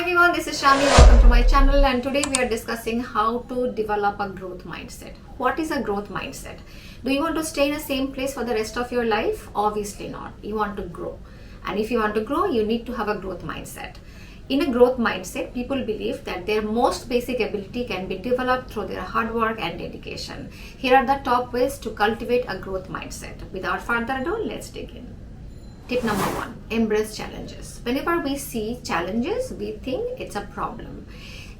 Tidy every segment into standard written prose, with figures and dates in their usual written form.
everyone, this is Shammy. Welcome to my channel, and today we are discussing how to develop a growth mindset. What is a growth mindset? Do you want to stay in the same place for the rest of your life? Obviously not. You want to grow. And if you want to grow, you need to have a growth mindset. In a growth mindset, people believe that their most basic ability can be developed through their hard work and dedication. Here are the top ways to cultivate a growth mindset. Without further ado, let's dig in. Tip number 1, embrace challenges. Whenever we see challenges, we think it's a problem.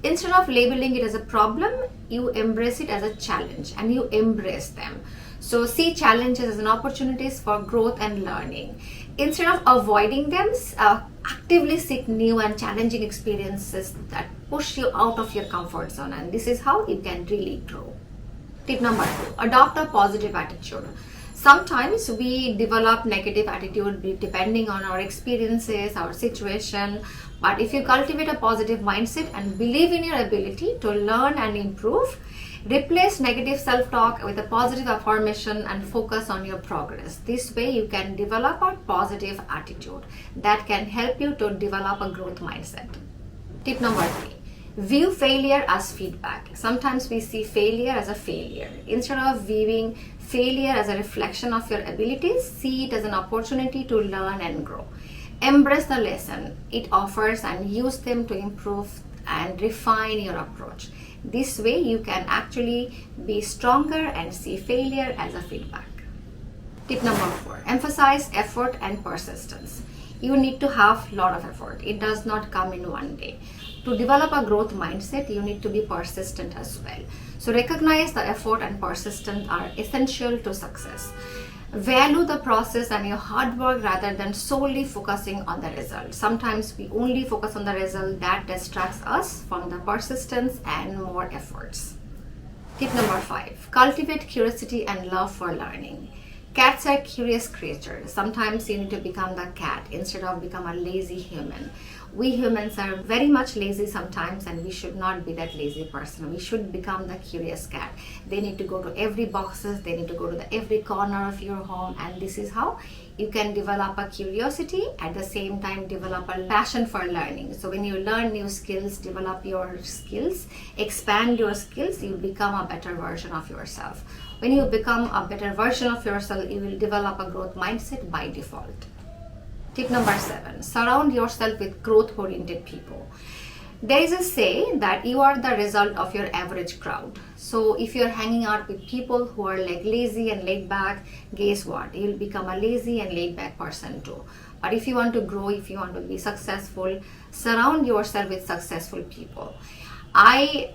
Instead of labeling it as a problem, you embrace it as a challenge and you embrace them. So see challenges as an opportunities for growth and learning. Instead of avoiding them, actively seek new and challenging experiences that push you out of your comfort zone, and this is how you can really grow. Tip number 2, adopt a positive attitude. Sometimes we develop negative attitude depending on our experiences, our situation. But if you cultivate a positive mindset and believe in your ability to learn and improve, replace negative self-talk with a positive affirmation and focus on your progress. This way you can develop a positive attitude that can help you to develop a growth mindset. Tip number 3. View failure as feedback. Sometimes we see failure as a failure. Instead of viewing failure as a reflection of your abilities, see it as an opportunity to learn and grow. Embrace the lesson it offers and use them to improve and refine your approach. This way you can actually be stronger and see failure as a feedback. Tip number 4, emphasize effort and persistence. You need to have a lot of effort. It does not come in one day. To develop a growth mindset, you need to be persistent as well. So recognize the effort and persistence are essential to success. Value the process and your hard work rather than solely focusing on the result. Sometimes we only focus on the result, that distracts us from the persistence and more efforts. Tip number 5, cultivate curiosity and love for learning. Cats are curious creatures. Sometimes you need to become the cat instead of become a lazy human. We humans are very much lazy sometimes, and we should not be that lazy person. We should become the curious cat. They need to go to every boxes, they need to go to every corner of your home, and this is how you can develop a curiosity, at the same time develop a passion for learning. So when you learn new skills, develop your skills, expand your skills, you become a better version of yourself. When you become a better version of yourself, you will develop a growth mindset by default. Tip number 7, surround yourself with growth-oriented people. There is a say that you are the result of your average crowd. So if you're hanging out with people who are like lazy and laid back, guess what? You'll become a lazy and laid back person too. But if you want to grow, if you want to be successful, surround yourself with successful people. I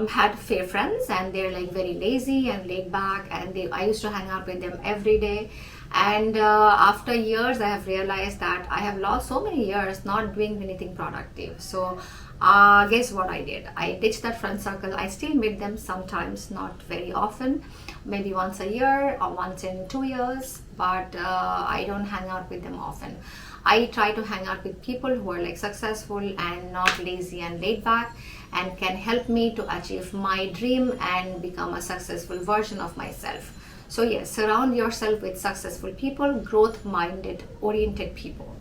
had fair friends, and they're like very lazy and laid back, and I used to hang out with them every day. And after years, I have realized that I have lost so many years not doing anything productive. So guess what I did? I ditched that friend circle. I still meet them sometimes, not very often, maybe once a year or once in 2 years, but I don't hang out with them often. I try to hang out with people who are like successful and not lazy and laid back, and can help me to achieve my dream and become a successful version of myself. So yes, surround yourself with successful people, growth-minded, oriented people.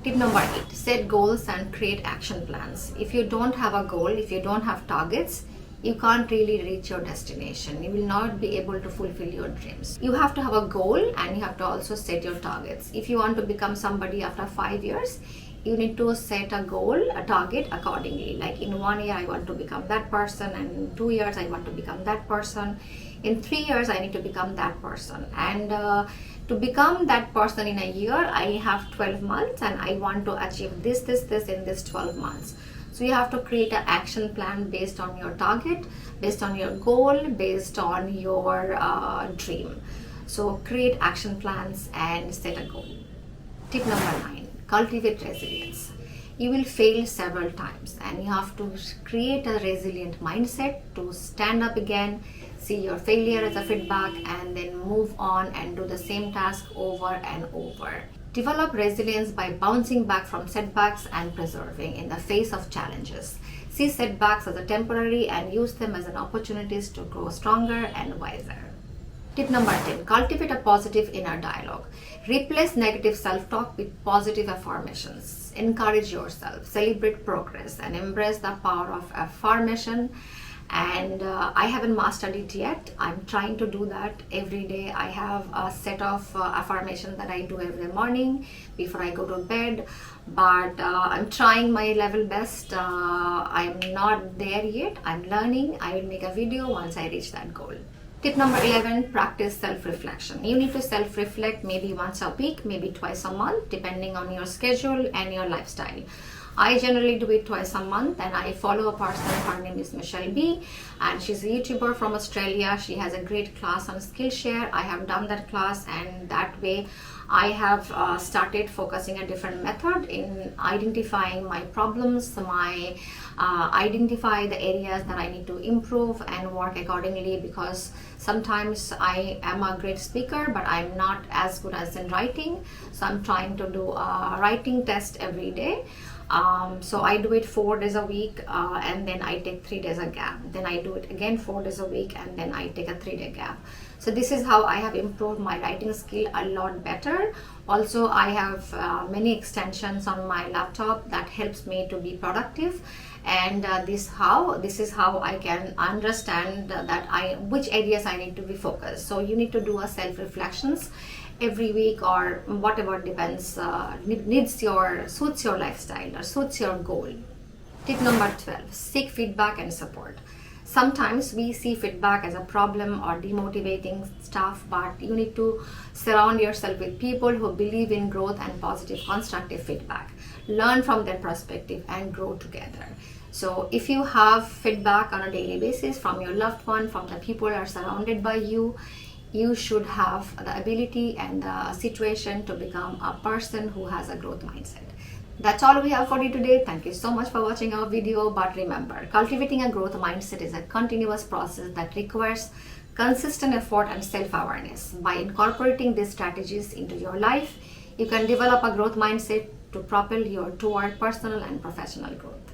Tip number 8, set goals and create action plans. If you don't have a goal, if you don't have targets, you can't really reach your destination. You will not be able to fulfill your dreams. You have to have a goal, and you have to also set your targets. If you want to become somebody after 5 years, you need to set a goal, a target accordingly. Like in 1 year, I want to become that person, and in 2 years, I want to become that person. In 3 years, I need to become that person. And to become that person in a year, I have 12 months, and I want to achieve this in this 12 months. So you have to create an action plan based on your target, based on your goal, based on your dream. So create action plans and set a goal. Tip number 9, cultivate resilience. You will fail several times, and you have to create a resilient mindset to stand up again, see your failure as a feedback, and then move on and do the same task over and over. Develop resilience by bouncing back from setbacks and persevering in the face of challenges. See setbacks as a temporary and use them as an opportunities to grow stronger and wiser. Tip number 10, cultivate a positive inner dialogue. Replace negative self-talk with positive affirmations. goals, encourage yourself, celebrate progress, and embrace the power of affirmation. And I haven't mastered it yet. I'm trying to do that every day. I have a set of affirmations that I do every morning before I go to bed, but I'm trying my level best. I'm not there yet. I'm learning. I will make a video once I reach that goal. Tip number 11, practice self-reflection. You need to self-reflect maybe once a week, maybe twice a month, depending on your schedule and your lifestyle. I generally do it twice a month, and I follow a person. Her name is Michelle B, and she's a YouTuber from Australia. She has a great class on Skillshare. I have done that class, and that way I have started focusing a different method in identifying my problems, identify the areas that I need to improve and work accordingly, because sometimes I am a great speaker but I'm not as good as in writing. So I'm trying to do a writing test every day. So I do it 4 days a week, and then I take 3 days a gap. Then I do it again 4 days a week, and then I take a 3-day gap. So this is how I have improved my writing skill a lot better. Also, I have many extensions on my laptop that helps me to be productive, and this is how I can understand that which areas I need to be focused. So you need to do a self-reflections every week, or whatever depends, suits your lifestyle or suits your goal. Tip number 12, seek feedback and support. Sometimes we see feedback as a problem or demotivating stuff, but you need to surround yourself with people who believe in growth and positive constructive feedback. Learn from their perspective and grow together. So if you have feedback on a daily basis from your loved one, from the people who are surrounded by you, you should have the ability and the situation to become a person who has a growth mindset. That's all we have for you today. Thank you so much for watching our video. But remember, cultivating a growth mindset is a continuous process that requires consistent effort and self-awareness. By incorporating these strategies into your life, you can develop a growth mindset to propel you toward personal and professional growth.